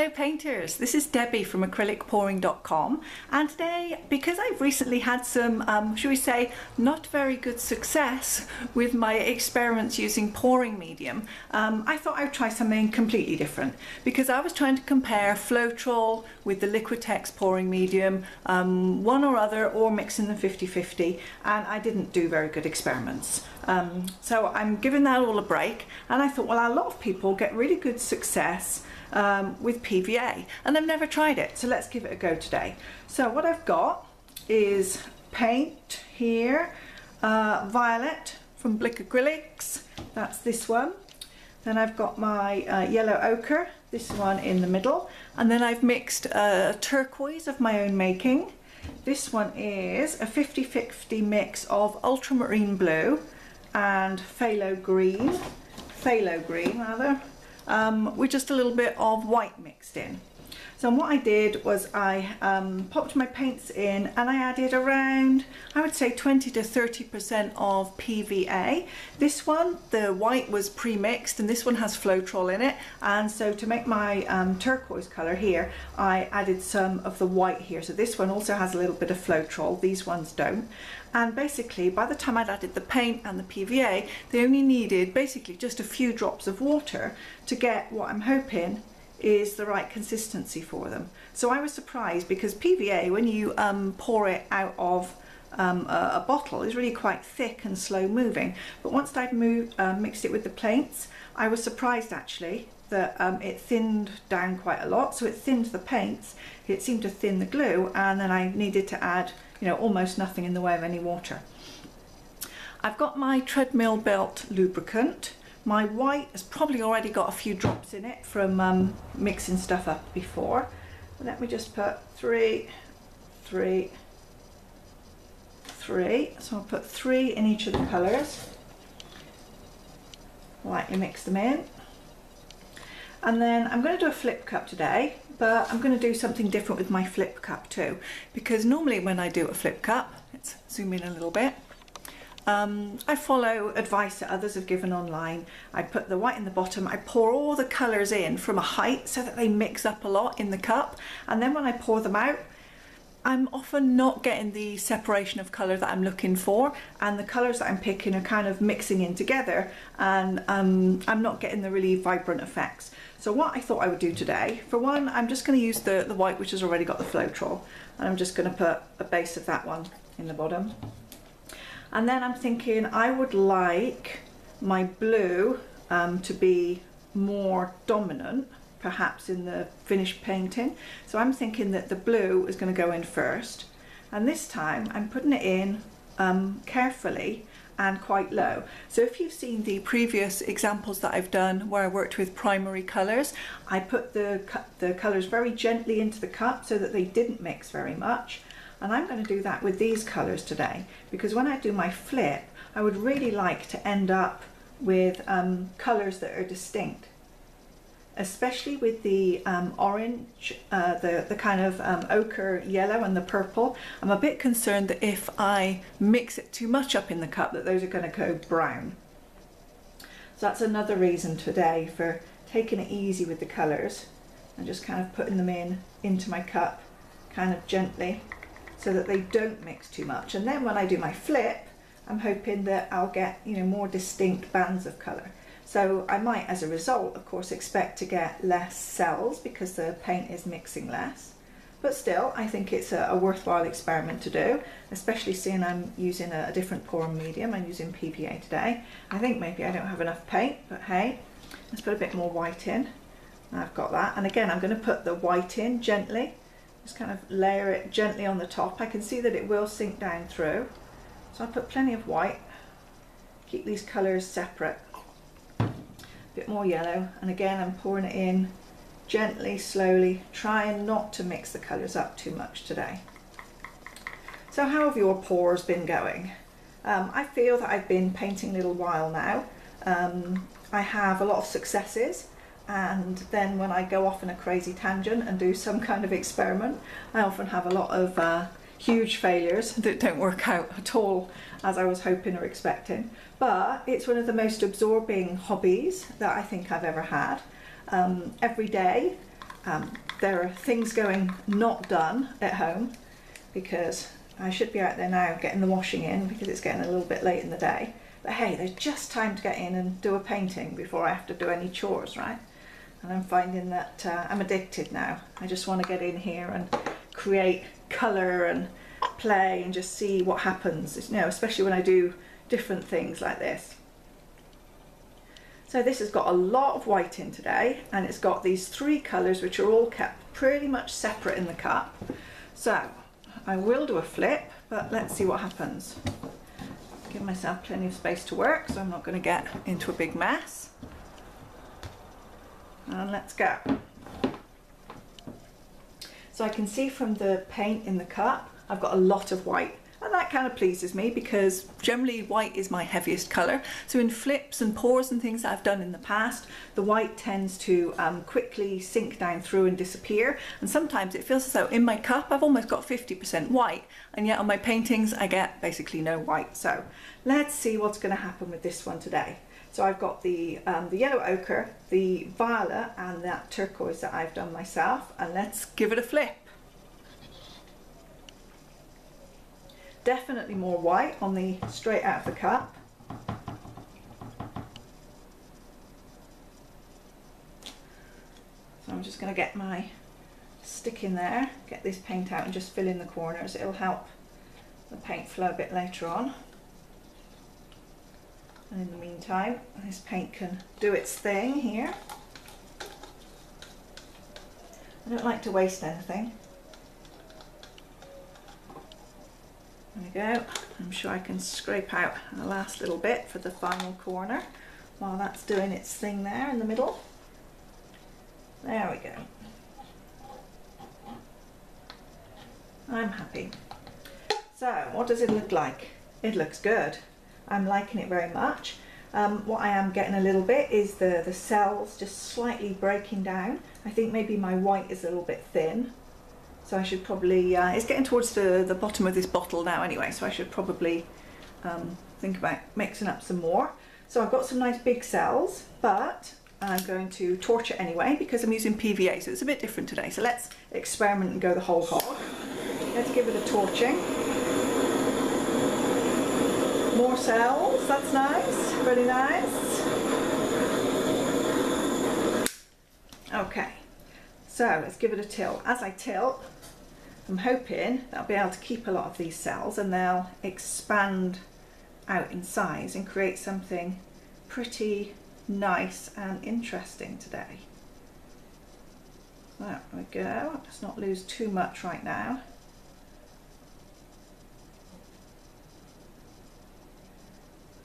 Hello painters, this is Debbie from acrylicpouring.com, and today, because I've recently had some, shall we say, not very good success with my experiments using pouring medium, I thought I would try something completely different, because I was trying to compare Floetrol with the Liquitex pouring medium, one or other, or mixing them 50-50, and I didn't do very good experiments. So I'm giving that all a break, and I thought, well, a lot of people get really good success with PVA, and I've never tried it, so let's give it a go today. So what I've got is paint here, violet from Blick Acrylics, that's this one. Then I've got my yellow ochre, this one in the middle, and then I've mixed turquoise of my own making. This one is a 50-50 mix of ultramarine blue and phthalo green rather, with just a little bit of white mixed in. So what I did was I popped my paints in, and I added around, I would say 20 to 30% of PVA. This one, the white was pre-mixed, and this one has Floetrol in it, and so to make my turquoise colour here, I added some of the white here. So this one also has a little bit of Floetrol, these ones don't. And basically, by the time I'd added the paint and the PVA, they only needed basically just a few drops of water to get what I'm hoping is the right consistency for them. So I was surprised, because PVA, when you pour it out of a bottle, is really quite thick and slow moving. But once I'd mixed it with the paints, I was surprised actually that it thinned down quite a lot. So it thinned the paints, it seemed to thin the glue, and then I needed to add, you know, almost nothing in the way of any water. I've got my treadmill belt lubricant. My white has probably already got a few drops in it from mixing stuff up before. Let me just put three. So I'll put 3 in each of the colours. Lightly mix them in. And then I'm going to do a flip cup today, but I'm going to do something different with my flip cup too, because normally when I do a flip cup, let's zoom in a little bit, I follow advice that others have given online. I put the white in the bottom, I pour all the colours in from a height so that they mix up a lot in the cup, and then when I pour them out, I'm often not getting the separation of colour that I'm looking for, and the colours that I'm picking are kind of mixing in together, and I'm not getting the really vibrant effects. So what I thought I would do today, for one, I'm just going to use the white, which has already got the Floetrol, and I'm just going to put a base of that one in the bottom. And then I'm thinking I would like my blue to be more dominant, perhaps in the finished painting. So I'm thinking that the blue is going to go in first, and this time I'm putting it in carefully and quite low. So if you've seen the previous examples that I've done where I worked with primary colours, I put the colours very gently into the cup so that they didn't mix very much. And I'm going to do that with these colours today, because when I do my flip, I would really like to end up with colours that are distinct, especially with the orange, the kind of ochre yellow and the purple. I'm a bit concerned that if I mix it too much up in the cup, that those are going to go brown. So that's another reason today for taking it easy with the colours and just kind of putting them into my cup kind of gently, so that they don't mix too much. And then when I do my flip, I'm hoping that I'll get, you know, more distinct bands of colour. So I might, as a result, of course, expect to get less cells because the paint is mixing less. But still, I think it's a worthwhile experiment to do, especially seeing I'm using a different pouring medium. I'm using PVA today. I think maybe I don't have enough paint, but hey, let's put a bit more white in. I've got that. And again, I'm going to put the white in gently. Just kind of layer it gently on the top. I can see that it will sink down through. So I'll put plenty of white. Keep these colours separate. A bit more yellow. And again, I'm pouring it in gently, slowly, trying not to mix the colours up too much today. So how have your pours been going? I feel that I've been painting a little while now. I have a lot of successes, and then when I go off on a crazy tangent and do some kind of experiment, I often have a lot of huge failures that don't work out at all as I was hoping or expecting. But it's one of the most absorbing hobbies that I think I've ever had. Every day there are things going not done at home because I should be out there now getting the washing in because it's getting a little bit late in the day. But hey, there's just time to get in and do a painting before I have to do any chores, right? And I'm finding that I'm addicted now. I just want to get in here and create colour and play and just see what happens, you know, especially when I do different things like this. So this has got a lot of white in today, and it's got these three colours which are all kept pretty much separate in the cup. So I will do a flip, but let's see what happens. Give myself plenty of space to work, so I'm not going to get into a big mess. And let's go. So I can see from the paint in the cup, I've got a lot of white. And that kind of pleases me because generally white is my heaviest colour. So in flips and pours and things that I've done in the past, the white tends to quickly sink down through and disappear. And sometimes it feels as though in my cup I've almost got 50% white, and yet on my paintings I get basically no white. So let's see what's going to happen with this one today. So I've got the yellow ochre, the violet and that turquoise that I've done myself, and let's give it a flip. Definitely more white on the straight out of the cup. So I'm just going to get my stick in there, get this paint out and just fill in the corners. It'll help the paint flow a bit later on. And in the meantime, this paint can do its thing here. I don't like to waste anything. There we go. I'm sure I can scrape out the last little bit for the final corner while that's doing its thing there in the middle. There we go. I'm happy. So what does it look like? It looks good. I'm liking it very much. What I am getting a little bit is the cells just slightly breaking down. I think maybe my white is a little bit thin. So I should probably, it's getting towards the bottom of this bottle now anyway, so I should probably think about mixing up some more. So I've got some nice big cells, but I'm going to torch it anyway because I'm using PVA, so it's a bit different today. So let's experiment and go the whole hog. Let's give it a torching. More cells, that's nice, really nice. Okay, so let's give it a tilt. As I tilt, I'm hoping that I'll be able to keep a lot of these cells and they'll expand out in size and create something pretty nice and interesting today. There we go, let's not lose too much right now.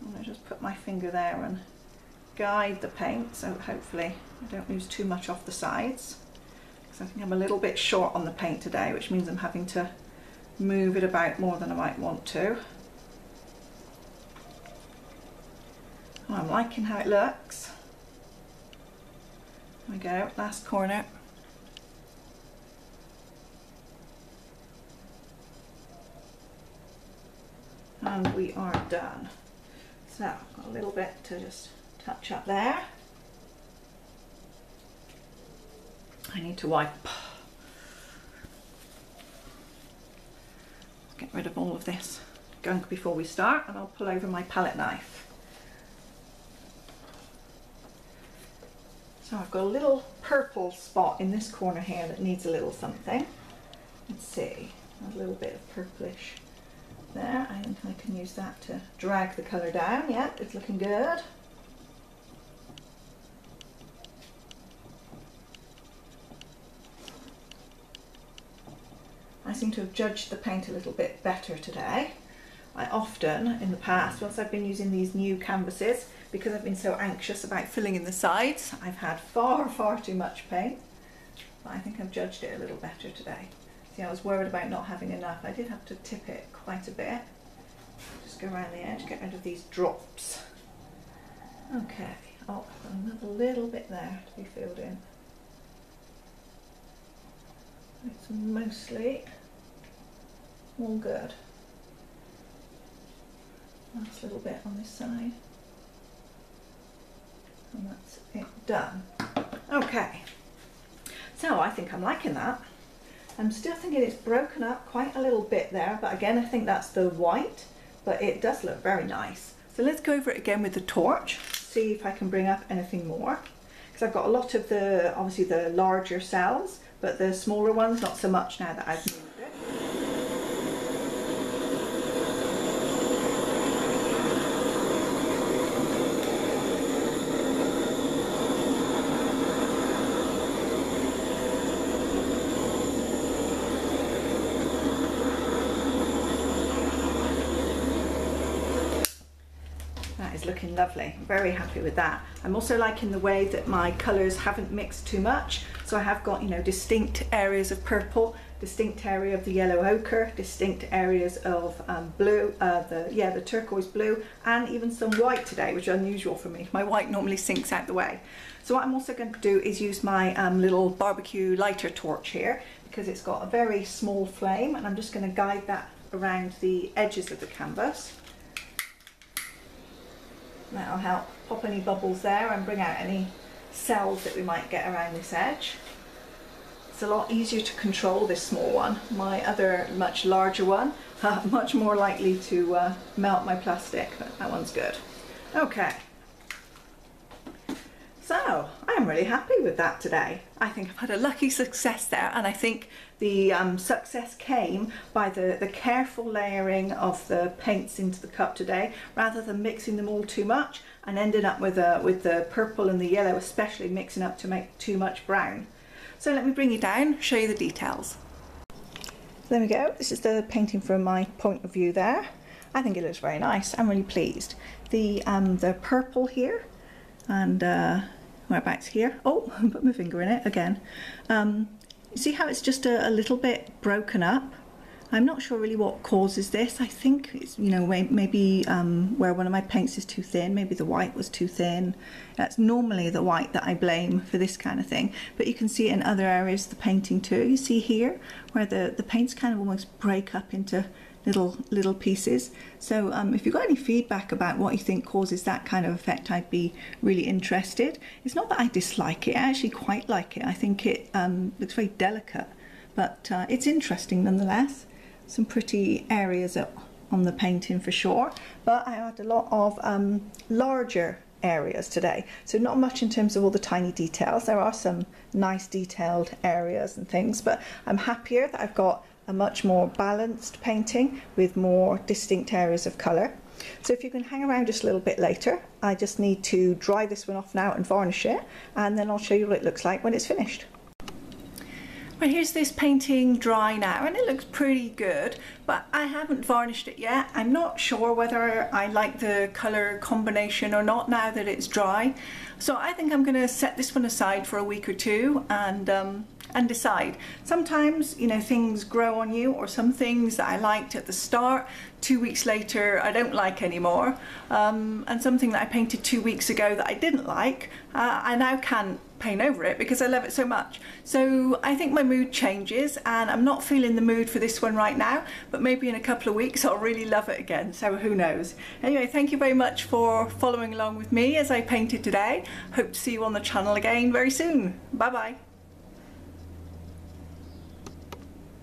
I'm going to just put my finger there and guide the paint so hopefully I don't lose too much off the sides. I think I'm a little bit short on the paint today, which means I'm having to move it about more than I might want to. Oh, I'm liking how it looks. There we go, last corner. And we are done. So, got a little bit to just touch up there. I need to wipe. Get rid of all of this gunk before we start, and I'll pull over my palette knife. So I've got a little purple spot in this corner here that needs a little something. Let's see, a little bit of purplish there. I think I can use that to drag the colour down. Yeah, it's looking good. I seem to have judged the paint a little bit better today. I often, in the past, once I've been using these new canvases, because I've been so anxious about filling in the sides, I've had far too much paint. But I think I've judged it a little better today. See, I was worried about not having enough. I did have to tip it quite a bit. Just go around the edge, get rid of these drops. Okay, oh, another little bit there to be filled in. It's mostly all good. Last little bit on this side. And that's it done. Okay. So I think I'm liking that. I'm still thinking it's broken up quite a little bit there, but again I think that's the white, but it does look very nice. So let's go over it again with the torch, see if I can bring up anything more, because I've got a lot of the, obviously the larger cells, but the smaller ones not so much now that I've moved it. Looking lovely. I'm very happy with that. I'm also liking the way that my colours haven't mixed too much, so I have got, you know, distinct areas of purple, distinct area of the yellow ochre, distinct areas of blue, the turquoise blue, and even some white today, which is unusual for me. My white normally sinks out the way. So what I'm also going to do is use my little barbecue lighter torch here, because it's got a very small flame, and I'm just going to guide that around the edges of the canvas. That'll help pop any bubbles there and bring out any cells that we might get around this edge. It's a lot easier to control, this small one. My other much larger one, much more likely to melt my plastic, but that one's good. Okay, so I'm really happy with that today. I think I've had a lucky success there, and I think the success came by the careful layering of the paints into the cup today, rather than mixing them all too much and ending up with the purple and the yellow especially mixing up to make too much brown. So let me bring you down, show you the details. There we go, this is the painting from my point of view there. I think it looks very nice, I'm really pleased. The purple here, and whereabouts here, oh, I put my finger in it again. You see how it's just a little bit broken up? I'm not sure really what causes this. I think it's, you know, maybe where one of my paints is too thin, maybe the white was too thin. That's normally the white that I blame for this kind of thing, but you can see it in other areas of the painting too. You see here where the paints kind of almost break up into little pieces. So if you've got any feedback about what you think causes that kind of effect, I'd be really interested. It's not that I dislike it, I actually quite like it. I think it looks very delicate, but it's interesting nonetheless. Some pretty areas on the painting for sure, but I had a lot of larger areas today, so not much in terms of all the tiny details. There are some nice detailed areas and things, but I'm happier that I've got a much more balanced painting with more distinct areas of colour. So if you can hang around just a little bit later, I just need to dry this one off now and varnish it, and then I'll show you what it looks like when it's finished. Well, here's this painting dry now, and it looks pretty good, but I haven't varnished it yet. I'm not sure whether I like the colour combination or not now that it's dry. So I think I'm going to set this one aside for a week or two and decide. Sometimes, you know, things grow on you, or some things that I liked at the start, 2 weeks later I don't like anymore, and something that I painted 2 weeks ago that I didn't like, I now can't paint over it because I love it so much. So I think my mood changes, and I'm not feeling the mood for this one right now, but maybe in a couple of weeks I'll really love it again, so who knows. Anyway, thank you very much for following along with me as I painted today. Hope to see you on the channel again very soon. Bye bye.